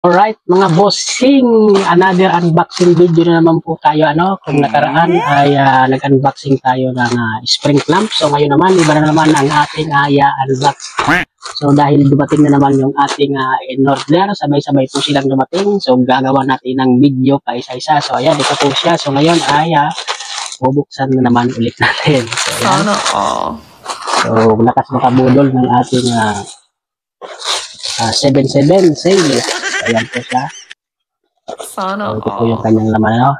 Alright, mga bossing, another unboxing video na naman po tayo. Kung nakaraan ay nag-unboxing tayo ng spring clamp. So ngayon naman, iba na naman ang ating unbox. So dahil dumating na naman yung ating in-order, sabay-sabay po silang dumating. So gagawa natin ng video pa isa-isa. So ayan, ito po siya. So ngayon ay bubuksan na naman ulit natin. So, sana so lakas makabudol ng ating 7-7 sale. Ayan po siya. Sana So, ito po yung kanyang laman,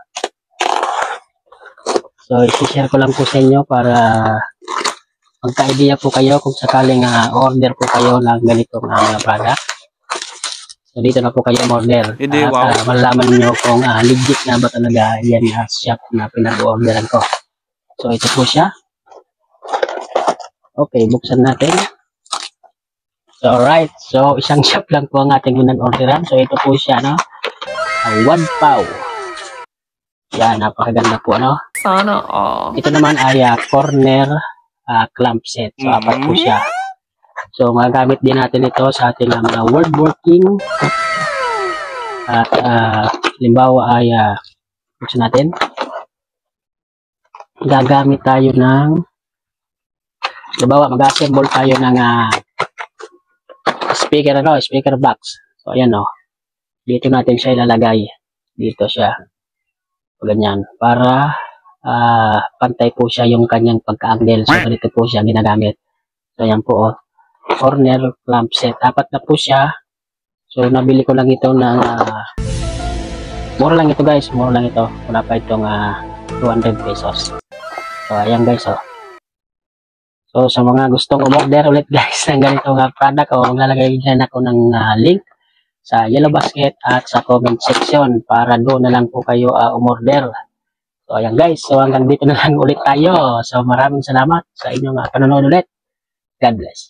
So, i-share ko lang po sa inyo para magka-idea po kayo kung sakaling order po kayo ng ganitong mga product. So, dito na po kayo order. At malaman niyo kung legit na ba talaga yan shop na pinag-orderan ko. So, ito po siya. Okay, buksan natin. So, alright. So, isang shop lang po ang ating pinag-orderan. So, ito po siya, One Pow. Yan, napakaganda po, Sana Ito naman ay corner clamp set. So, apat po siya. So, magagamit din natin ito sa ating mga woodworking. At, halimbawa ay, buksan natin. Gagamit tayo ng, halimbawa, mag-assemble tayo ng speaker box. So, ayan, dito natin siya ilalagay. Dito siya. Ganyan. Para pantay po siya yung kanyang pagka-angle. So, dito po siya ginagamit. So, ayan po, corner clamp set. Apat na po siya. So, nabili ko lang ito ng mura lang ito, guys. Mura lang ito. Wala pa itong 200 pesos. So, ayan, guys, So, sa mga gustong umorder ulit guys ng ganitong product, maglalagay dyan ako ng link sa yellow basket at sa comment section para doon na lang po kayo umorder. So, ayan guys. So, hanggang dito na lang ulit tayo. So, maraming salamat sa inyong panonood ulit. God bless.